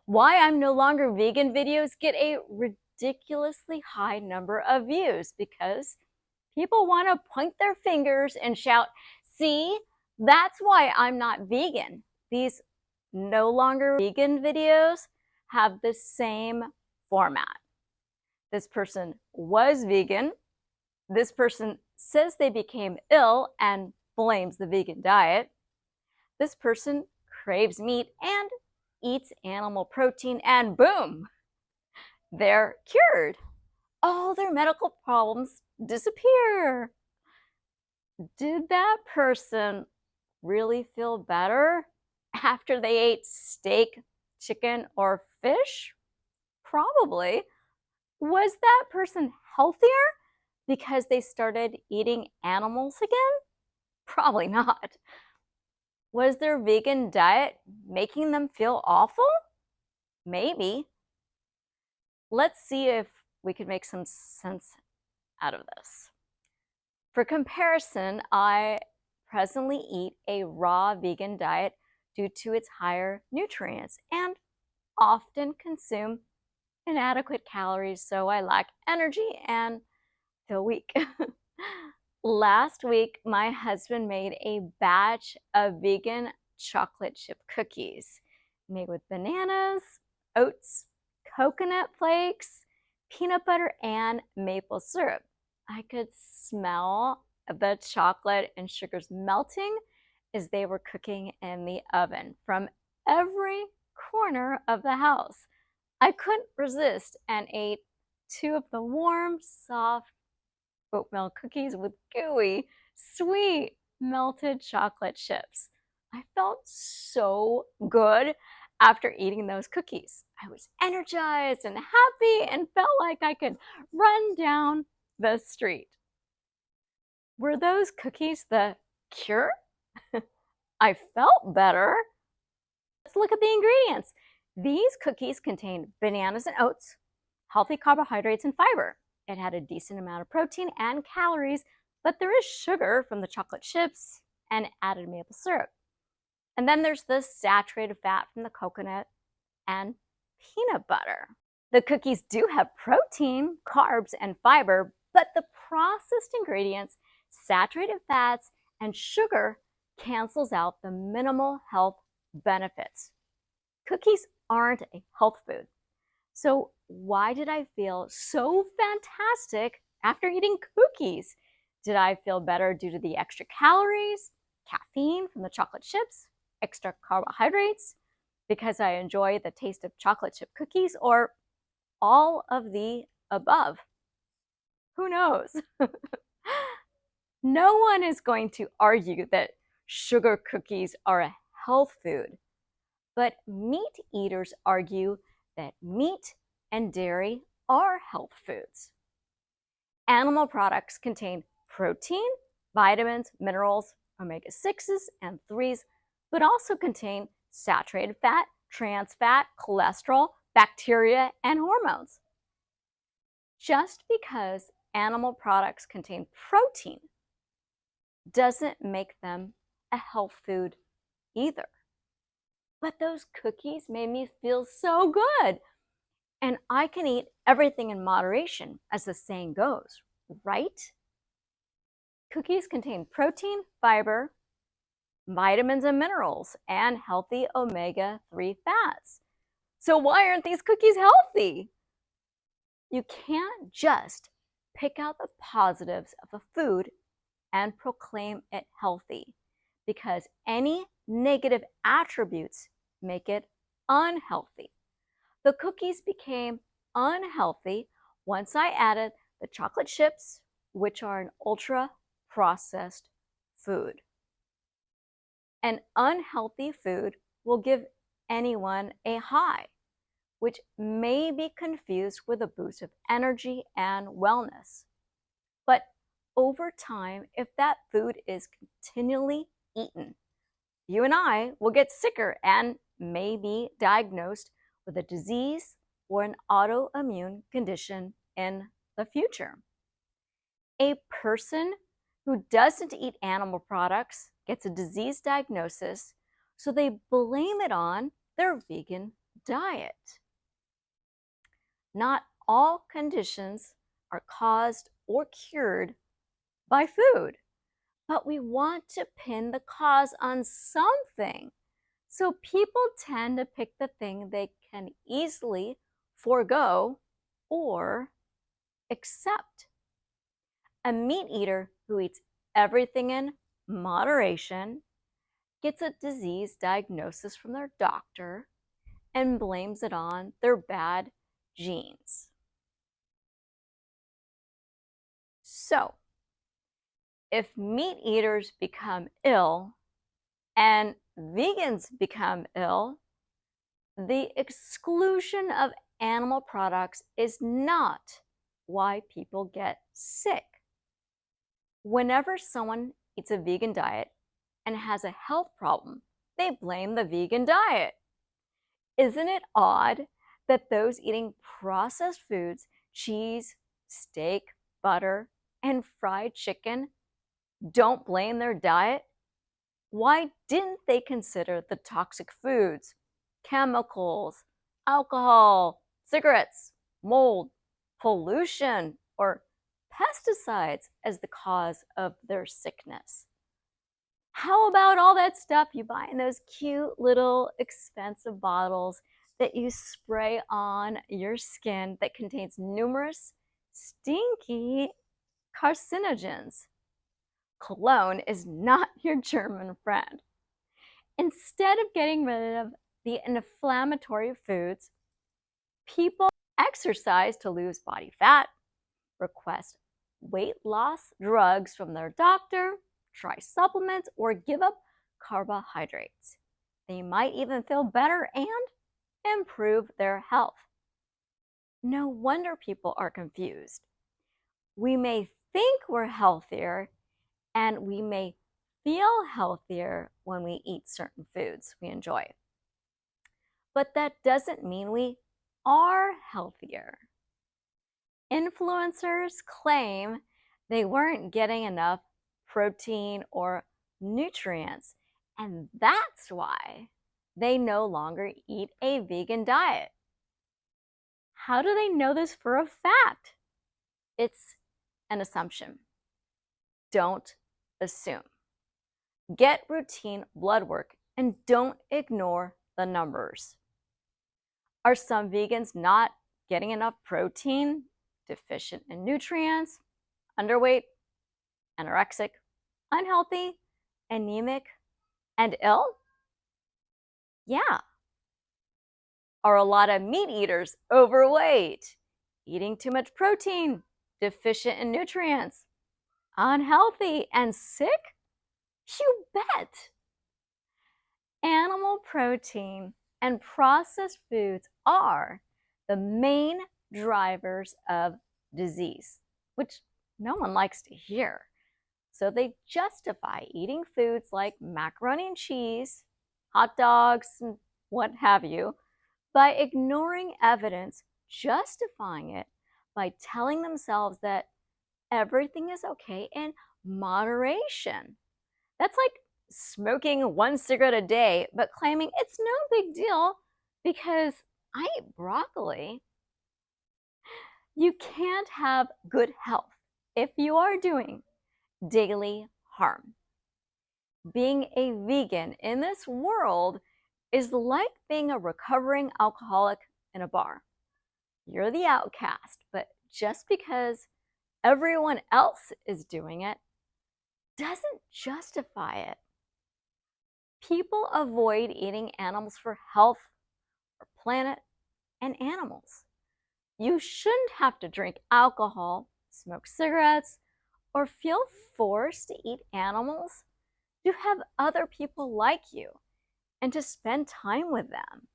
Why I'm no longer vegan videos get a ridiculously high number of views because people want to point their fingers and shout, see, that's why I'm not vegan. These no longer vegan videos have the same format. This person was vegan. This person says they became ill and blames the vegan diet. This person craves meat and eats animal protein, and boom, they're cured. All their medical problems disappear. Did that person really feel better after they ate steak, chicken, or fish? Probably. Was that person healthier because they started eating animals again? Probably not. Was their vegan diet making them feel awful? Maybe. Let's see if we can make some sense out of this. For comparison, I presently eat a raw vegan diet due to its higher nutrients and often consume inadequate calories, so I lack energy and feel weak. Last week, my husband made a batch of vegan chocolate chip cookies made with bananas, oats, coconut flakes, peanut butter, and maple syrup. I could smell the chocolate and sugars melting as they were cooking in the oven from every corner of the house. I couldn't resist and ate two of the warm, soft oatmeal cookies with gooey, sweet, melted chocolate chips. I felt so good after eating those cookies. I was energized and happy and felt like I could run down the street. Were those cookies the cure? I felt better. Let's look at the ingredients. These cookies contain bananas and oats, healthy carbohydrates, and fiber. It had a decent amount of protein and calories, but there is sugar from the chocolate chips and added maple syrup. And then there's the saturated fat from the coconut and peanut butter. The cookies do have protein, carbs, and fiber, but the processed ingredients, saturated fats, and sugar cancels out the minimal health benefits. Cookies aren't a health food. So why did I feel so fantastic after eating cookies? Did I feel better due to the extra calories, caffeine from the chocolate chips, extra carbohydrates, because I enjoy the taste of chocolate chip cookies, or all of the above? Who knows? No one is going to argue that sugar cookies are a health food, but meat eaters argue that meat and dairy are health foods. Animal products contain protein, vitamins, minerals, omega-6s and 3s, but also contain saturated fat, trans fat, cholesterol, bacteria, and hormones. Just because animal products contain protein doesn't make them a health food either. But those cookies made me feel so good. And I can eat everything in moderation, as the saying goes, right? Cookies contain protein, fiber, vitamins and minerals, and healthy omega-3 fats. So why aren't these cookies healthy? You can't just pick out the positives of a food and proclaim it healthy, because any negative attributes make it unhealthy. The cookies became unhealthy once I added the chocolate chips, which are an ultra-processed food. An unhealthy food will give anyone a high, which may be confused with a boost of energy and wellness. But over time, if that food is continually eaten, you and I will get sicker and may be diagnosed with a disease or an autoimmune condition in the future. A person who doesn't eat animal products gets a disease diagnosis, so they blame it on their vegan diet. Not all conditions are caused or cured by food, but we want to pin the cause on something. So people tend to pick the thing they can easily forego or accept. A meat eater who eats everything in moderation gets a disease diagnosis from their doctor and blames it on their bad genes. So, if meat eaters become ill and vegans become ill, the exclusion of animal products is not why people get sick. Whenever someone eats a vegan diet and has a health problem, they blame the vegan diet. Isn't it odd that those eating processed foods, cheese, steak, butter, and fried chicken, don't blame their diet? Why didn't they consider the toxic foods, chemicals, alcohol, cigarettes, mold, pollution, or pesticides as the cause of their sickness? How about all that stuff you buy in those cute little expensive bottles that you spray on your skin that contains numerous stinky carcinogens? Cologne is not your German friend. Instead of getting rid of the inflammatory foods, people exercise to lose body fat, request weight loss drugs from their doctor, try supplements, or give up carbohydrates. They might even feel better and improve their health. No wonder people are confused. We may think we're healthier and we may feel healthier when we eat certain foods we enjoy, but that doesn't mean we are healthier. Influencers claim they weren't getting enough protein or nutrients, and that's why they no longer eat a vegan diet. How do they know this for a fact? It's an assumption. Don't assume. Get routine blood work and don't ignore the numbers. Are some vegans not getting enough protein, deficient in nutrients, underweight, anorexic, unhealthy, anemic, and ill? Yeah. Are a lot of meat eaters overweight, eating too much protein, deficient in nutrients, unhealthy, and sick? You bet. Animal protein and processed foods are the main drivers of disease, which no one likes to hear. So they justify eating foods like macaroni and cheese, hot dogs, and what have you, by ignoring evidence, justifying it by telling themselves that everything is okay in moderation. That's like smoking one cigarette a day, but claiming it's no big deal because I eat broccoli. You can't have good health if you are doing daily harm. Being a vegan in this world is like being a recovering alcoholic in a bar. You're the outcast, but just because everyone else is doing it doesn't justify it. People avoid eating animals for health, for planet, and animals. You shouldn't have to drink alcohol, smoke cigarettes, or feel forced to eat animals to have other people like you and to spend time with them.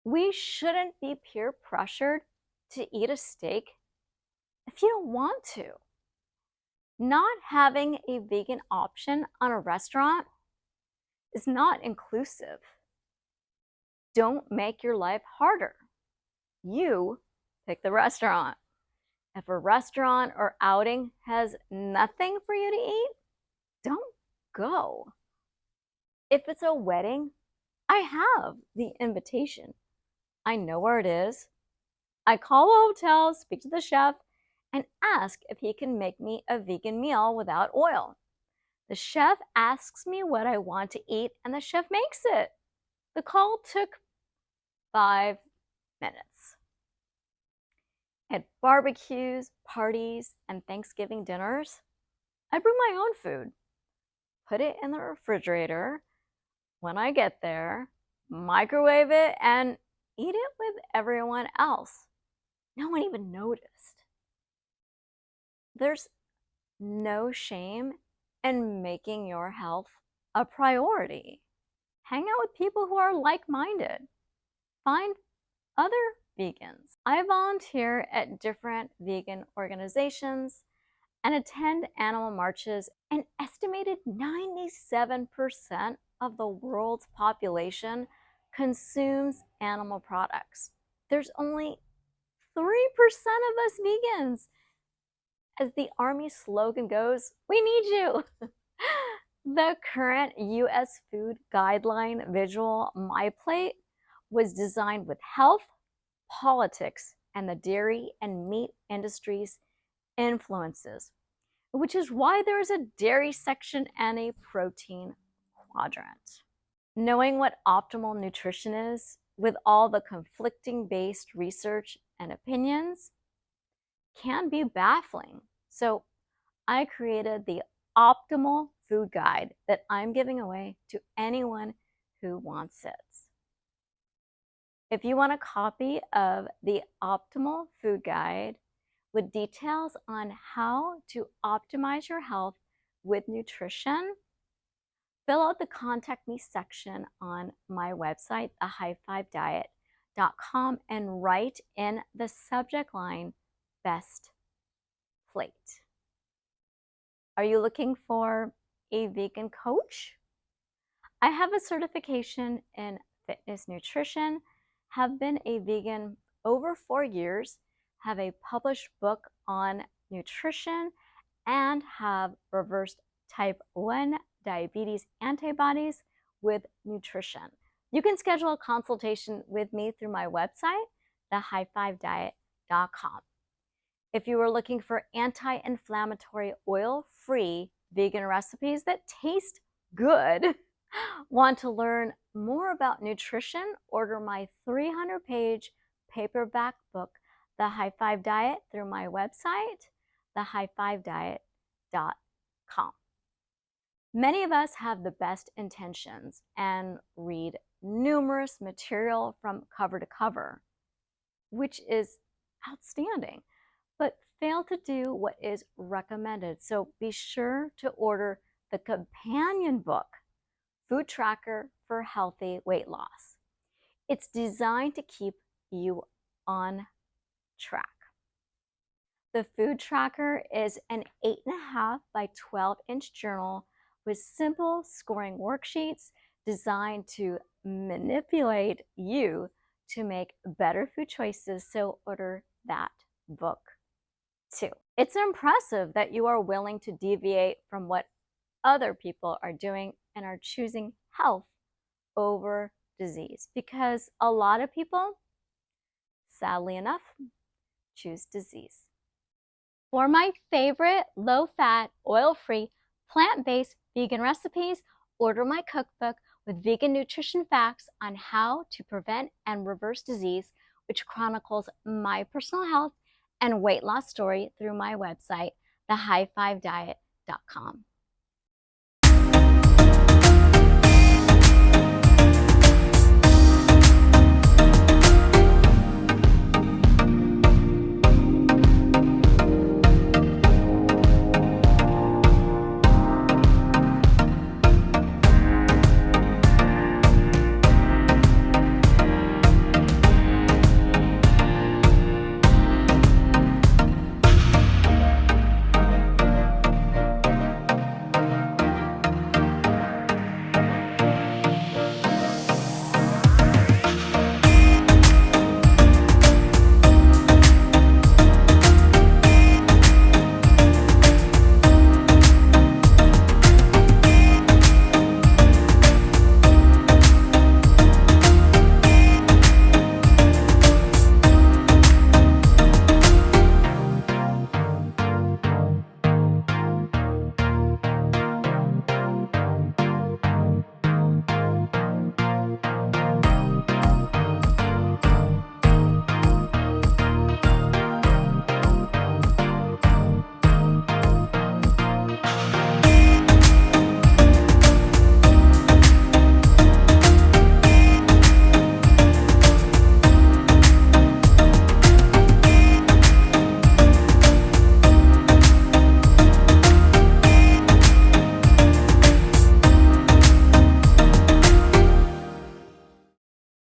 We shouldn't be peer pressured to eat a steak if you don't want to. Not having a vegan option on a restaurant is not inclusive. Don't make your life harder. You pick the restaurant. If a restaurant or outing has nothing for you to eat, don't go. If it's a wedding, I have the invitation. I know where it is. I call a hotel, speak to the chef, and ask if he can make me a vegan meal without oil. The chef asks me what I want to eat, and the chef makes it. The call took 5 minutes. At barbecues, parties, and Thanksgiving dinners, I bring my own food, put it in the refrigerator when I get there, microwave it, and eat it with everyone else. No one even noticed. There's no shame in making your health a priority. Hang out with people who are like-minded. Find other vegans. I volunteer at different vegan organizations and attend animal marches. An estimated 97% of the world's population consumes animal products. There's only 3% of us vegans. As the Army slogan goes, we need you. The current US food guideline visual, My Plate, was designed with health, politics, and the dairy and meat industry's influences, which is why there is a dairy section and a protein quadrant. Knowing what optimal nutrition is, with all the conflicting based research and opinions, can be baffling. So I created the optimal food guide that I'm giving away to anyone who wants it. If you want a copy of the optimal food guide with details on how to optimize your health with nutrition, fill out the contact me section on my website, thehigh5diet.com, and write in the subject line, best plate. Are you looking for a vegan coach? I have a certification in fitness nutrition, have been a vegan over 4 years, have a published book on nutrition, and have reversed type 1 diabetes antibodies with nutrition. You can schedule a consultation with me through my website, thehigh5diet.com. If you are looking for anti-inflammatory, oil-free vegan recipes that taste good, want to learn more about nutrition, order my 300-page paperback book, The High 5 Diet, through my website, thehigh5diet.com. Many of us have the best intentions and read numerous material from cover to cover, which is outstanding, but fail to do what is recommended. So be sure to order the companion book, Food Tracker for Healthy Weight Loss. It's designed to keep you on track. The Food Tracker is an 8.5 by 12-inch journal with simple scoring worksheets designed to manipulate you to make better food choices. So order that book too. It's impressive that you are willing to deviate from what other people are doing and are choosing health over disease, because a lot of people, sadly enough, choose disease. For my favorite low-fat, oil-free, plant-based vegan recipes, order my cookbook with vegan nutrition facts on how to prevent and reverse disease, which chronicles my personal health and weight loss story through my website, thehigh5diet.com.